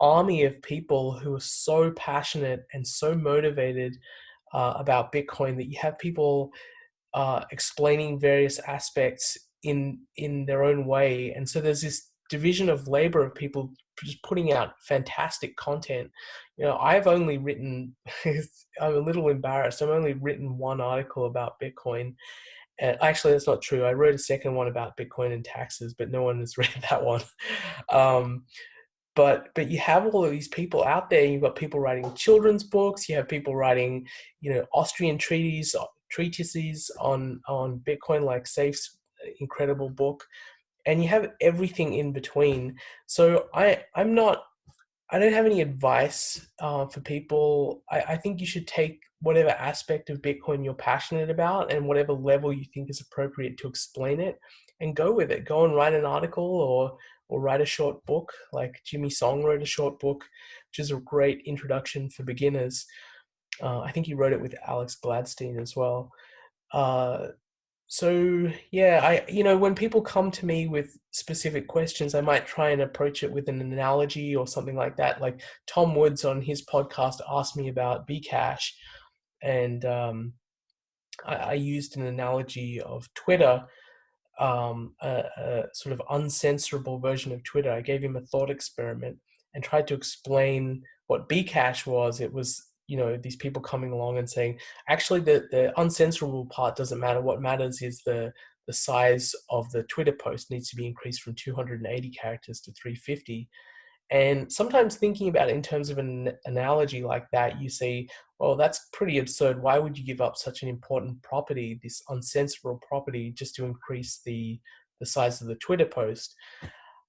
army of people who are so passionate and so motivated about Bitcoin, that you have people explaining various aspects in their own way, and so there's this division of labor of people just putting out fantastic content. I've only written I'm a little embarrassed, I've only written one article about Bitcoin. And actually, that's not true. I wrote a second one about Bitcoin and taxes, but no one has read that one. um, but you have all of these people out there. You've got people writing children's books. You have people writing, Austrian treatises on Bitcoin, like Safe's incredible book, and you have everything in between. So I don't have any advice for people. I think you should take whatever aspect of Bitcoin you're passionate about and whatever level you think is appropriate to explain it, and go with it. Go and write an article, or write a short book. Like Jimmy Song wrote a short book, which is a great introduction for beginners. I think he wrote it with Alex Gladstein as well. Uh, so yeah, when people come to me with specific questions, I might try and approach it with an analogy or something like that. Like Tom Woods on his podcast asked me about Bcash, and I used an analogy of Twitter, a sort of uncensorable version of Twitter. I gave him a thought experiment and tried to explain what Bcash was. It was, these people coming along and saying, actually, the uncensorable part doesn't matter. What matters is the size of the Twitter post needs to be increased from 280 characters to 350. And sometimes thinking about it in terms of an analogy like that, you see, well, that's pretty absurd. Why would you give up such an important property, this uncensorable property, just to increase the size of the Twitter post?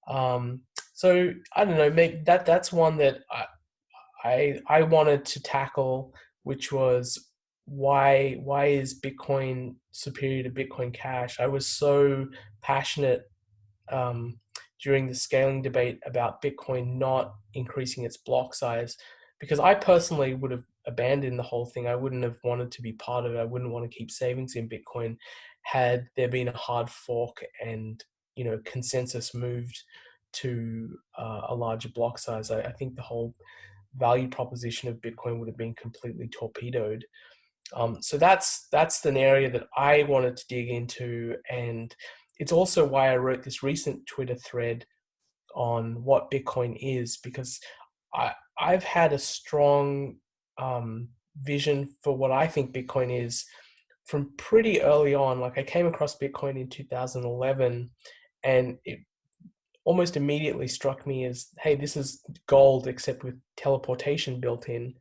So I don't know. Maybe that's one that I wanted to tackle, which was why is Bitcoin superior to Bitcoin Cash? I was so passionate um, during the scaling debate about Bitcoin not increasing its block size, because I personally would have abandoned the whole thing. I wouldn't have wanted to be part of it. I wouldn't want to keep savings in Bitcoin had there been a hard fork and consensus moved to a larger block size. I think the whole value proposition of Bitcoin would have been completely torpedoed. So that's an area that I wanted to dig into, and it's also why I wrote this recent Twitter thread on what Bitcoin is, because I've had a strong vision for what I think Bitcoin is from pretty early on. Like I came across Bitcoin in 2011, and it almost immediately struck me as, hey, this is gold except with teleportation built in.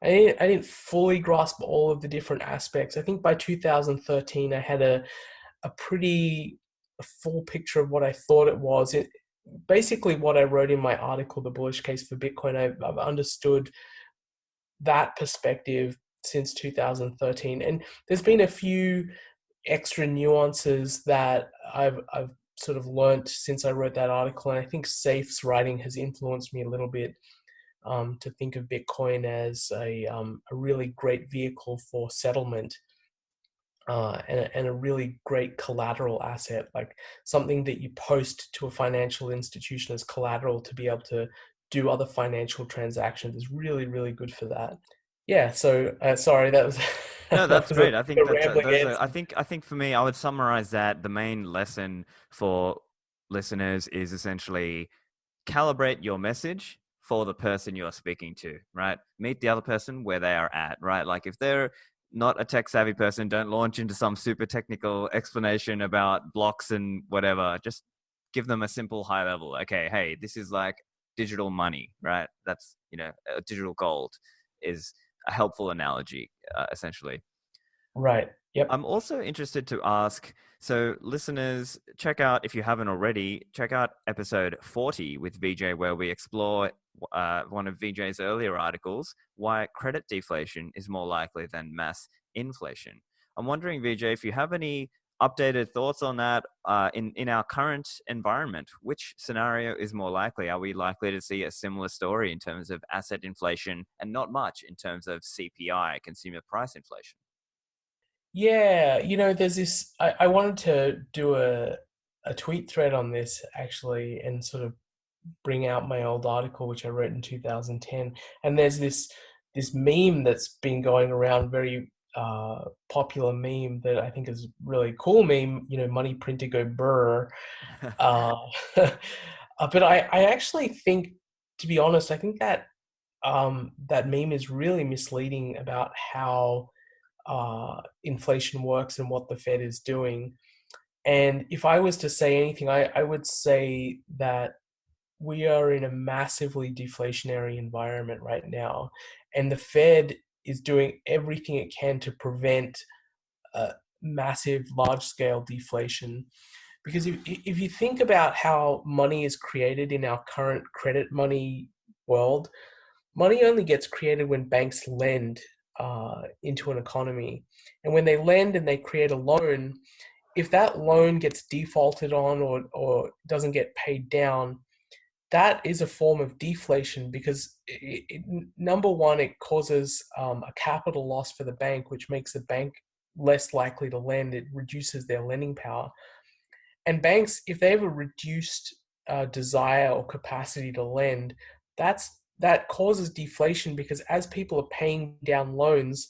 I didn't fully grasp all of the different aspects. I think by 2013, I had a pretty full picture of what I thought it was. Basically what I wrote in my article, The Bullish Case for Bitcoin, I've understood that perspective since 2013. And there's been a few extra nuances that I've sort of learnt since I wrote that article. And I think Safe's writing has influenced me a little bit to think of Bitcoin as a really great vehicle for settlement, and a really great collateral asset, like something that you post to a financial institution as collateral to be able to do other financial transactions is really, really good for that. Yeah. So sorry, that was No, that that's was a great. I think that rambling those are. answer. I think for me, I would summarize that the main lesson for listeners is essentially calibrate your message for the person you're speaking to, right? Meet the other person where they are at, right? Like if they're not a tech savvy person, don't launch into some super technical explanation about blocks and whatever. Just give them a simple high level. Okay, hey, this is like digital money, right? That's, digital gold is a helpful analogy, essentially. Right. Yep. I'm also interested to ask, so listeners, check out, if you haven't already, check out episode 40 with Vijay, where we explore one of Vijay's earlier articles, why credit deflation is more likely than mass inflation. I'm wondering, Vijay, if you have any updated thoughts on that in our current environment? Which scenario is more likely? Are we likely to see a similar story in terms of asset inflation and not much in terms of CPI, consumer price inflation? Yeah, there's this. I wanted to do a tweet thread on this actually, and sort of bring out my old article which I wrote in 2010. And there's this meme that's been going around, very popular meme that I think is really cool meme. Money printer go brr. Uh, but I actually think, to be honest, I think that that meme is really misleading about how inflation works and what the Fed is doing. And if I was to say anything, I would say that we are in a massively deflationary environment right now, and the Fed is doing everything it can to prevent massive, large-scale deflation. Because if you think about how money is created in our current credit money world, money only gets created when banks lend into an economy. And when they lend and they create a loan, if that loan gets defaulted on or doesn't get paid down, that is a form of deflation because number one, it causes a capital loss for the bank, which makes the bank less likely to lend. It reduces their lending power. And banks, if they have a reduced desire or capacity to lend, that causes deflation because as people are paying down loans,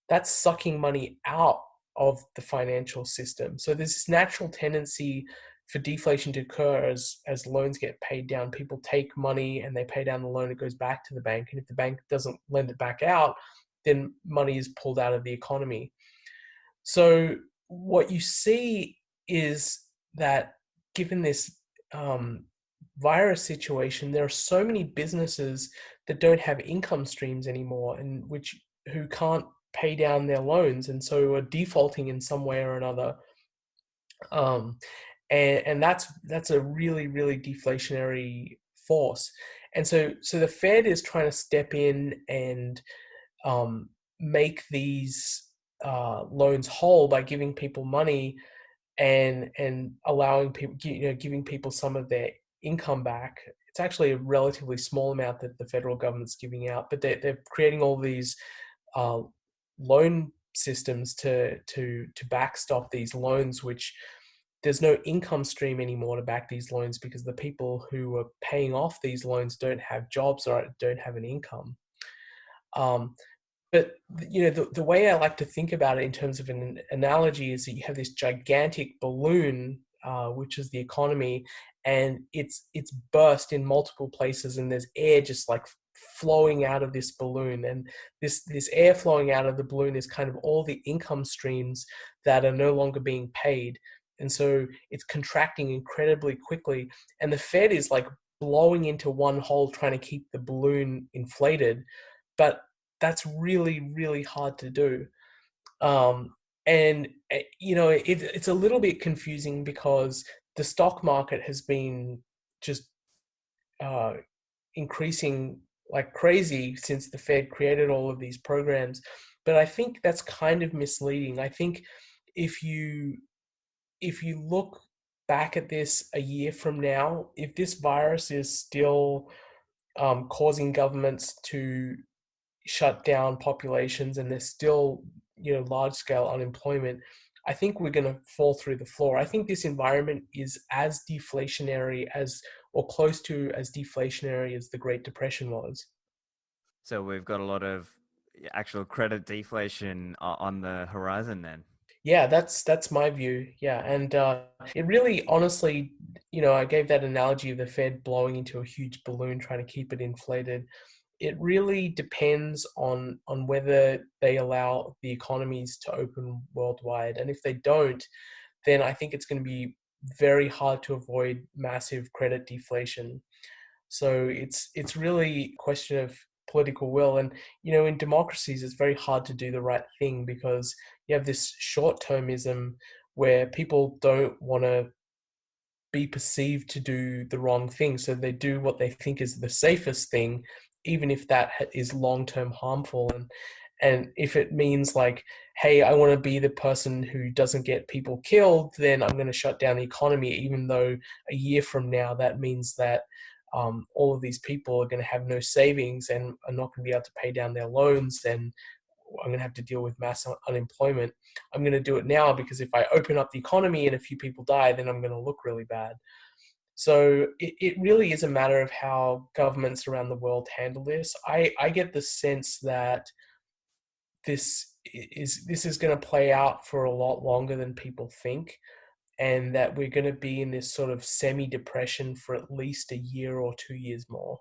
that's sucking money out of the financial system. So there's this natural tendency for deflation to occur as loans get paid down. People take money and they pay down the loan, it goes back to the bank. And if the bank doesn't lend it back out, then money is pulled out of the economy. So what you see is that given this virus situation, there are so many businesses that don't have income streams anymore and who can't pay down their loans and so are defaulting in some way or another. And that's a really, really deflationary force. And so the Fed is trying to step in and make these loans whole by giving people money and allowing people, giving people some of their income back. It's actually a relatively small amount that the federal government's giving out, but they're creating all these loan systems to backstop these loans, which there's no income stream anymore to back these loans because the people who are paying off these loans don't have jobs or don't have an income. But the way I like to think about it in terms of an analogy is that you have this gigantic balloon, which is the economy, and it's burst in multiple places, and there's air just like flowing out of this balloon, and this air flowing out of the balloon is kind of all the income streams that are no longer being paid, and so it's contracting incredibly quickly, and the Fed is like blowing into one hole trying to keep the balloon inflated, but that's really, really hard to do. And it's a little bit confusing because the stock market has been just increasing like crazy since the Fed created all of these programs. But I think that's kind of misleading. I think if you look back at this a year from now, if this virus is still causing governments to shut down populations and there's still large scale unemployment, I think we're going to fall through the floor. I think this environment is as deflationary as or close to as deflationary as the Great Depression was. So we've got a lot of actual credit deflation on the horizon then. Yeah, that's my view. Yeah, and it really, honestly, I gave that analogy of the Fed blowing into a huge balloon trying to keep it inflated. It really depends on whether they allow the economies to open worldwide, and if they don't, then I think it's going to be very hard to avoid massive credit deflation. So it's really a question of political will, and in democracies it's very hard to do the right thing because you have this short-termism where people don't want to be perceived to do the wrong thing, so they do what they think is the safest thing, even if that is long-term harmful. And if it means like hey, I want to be the person who doesn't get people killed, then I'm going to shut down the economy, even though a year from now that means that all of these people are going to have no savings and are not going to be able to pay down their loans, and I'm going to have to deal with mass unemployment. I'm going to do it now because if I open up the economy and a few people die, then I'm going to look really bad. So it really is a matter of how governments around the world handle this. I get the sense that this is going to play out for a lot longer than people think, and that we're going to be in this sort of semi-depression for at least a year or 2 years more.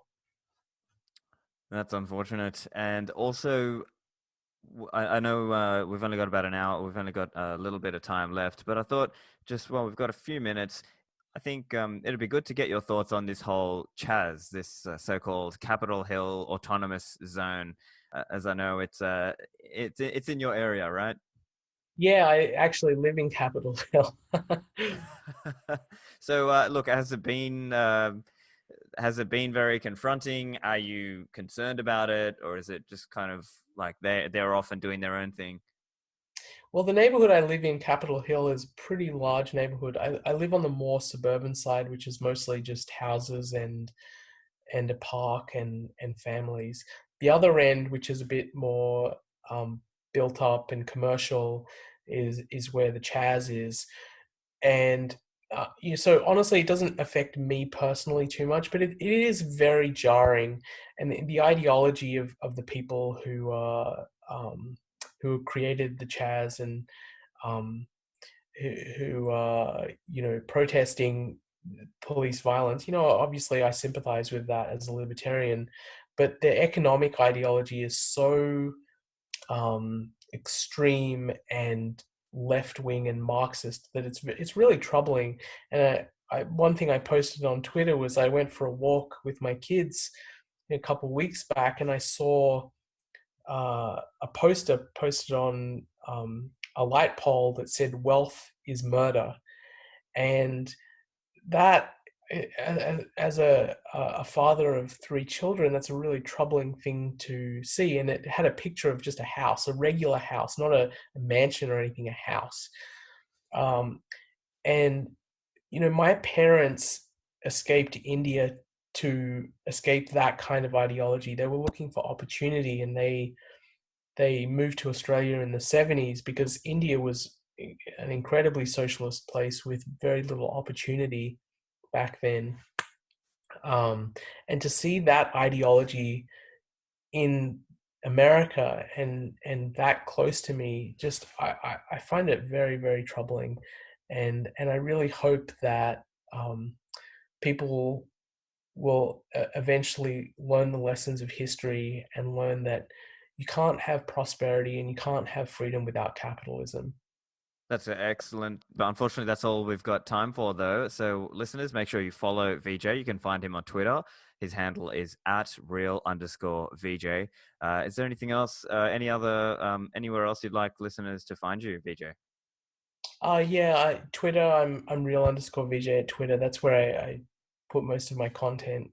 That's unfortunate. And also, I know we've only got about an hour. We've only got a little bit of time left, but I thought just while we've got a few minutes, I think it'd be good to get your thoughts on this whole CHAZ, this so-called Capitol Hill Autonomous Zone. As I know, it's in your area, right? Yeah, I actually live in Capitol Hill. So, look, has it been very confronting? Are you concerned about it, or is it just kind of like they're off and doing their own thing? Well, the neighborhood I live in, Capitol Hill, is a pretty large neighborhood. I live on the more suburban side, which is mostly just houses and a park and families. The other end, which is a bit more built up and commercial, is where the CHAZ is. And so honestly, it doesn't affect me personally too much, but it is very jarring. And the ideology of the people who created the CHAZ and um, who are protesting police violence. Obviously, I sympathize with that as a libertarian, but the economic ideology is so extreme and left wing and Marxist that it's really troubling. And one thing I posted on Twitter was I went for a walk with my kids a couple of weeks back, and I saw a poster posted on a light pole that said "Wealth is murder," and that as a father of three children, that's a really troubling thing to see. And it had a picture of just a house, a regular house, not a mansion or anything, a house. um, and my parents escaped India to escape that kind of ideology. They were looking for opportunity, and they moved to Australia in the 70s because India was an incredibly socialist place with very little opportunity back then. Um, and to see that ideology in America and that close to me, just I find it very, very troubling. And I really hope that people will eventually learn the lessons of history and learn that you can't have prosperity and you can't have freedom without capitalism. That's excellent. But unfortunately, that's all we've got time for, though. So, listeners, make sure you follow Vijay. You can find him on Twitter. His handle is at real_Vijay. Is there anything else, anywhere else you'd like listeners to find you, Vijay? Yeah, Twitter. I'm real_Vijay at Twitter. That's where I put most of my content.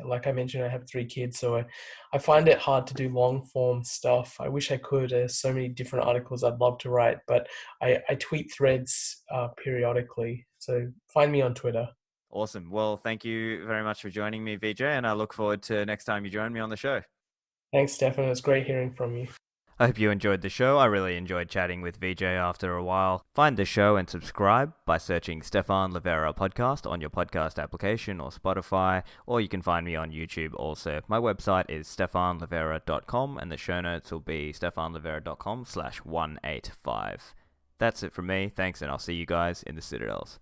Like I mentioned, I have three kids, so I find it hard to do long form stuff. I wish I could. There's so many different articles I'd love to write, but I tweet threads periodically. So find me on Twitter. Awesome. Well, thank you very much for joining me, Vijay, and I look forward to next time you join me on the show. Thanks, Stefan. It was great hearing from you. I hope you enjoyed the show. I really enjoyed chatting with Vijay after a while. Find the show and subscribe by searching Stephan Livera Podcast on your podcast application or Spotify, or you can find me on YouTube also. My website is stephanlivera.com, and the show notes will be stephanlivera.com/185. That's it from me. Thanks, and I'll see you guys in the Citadels.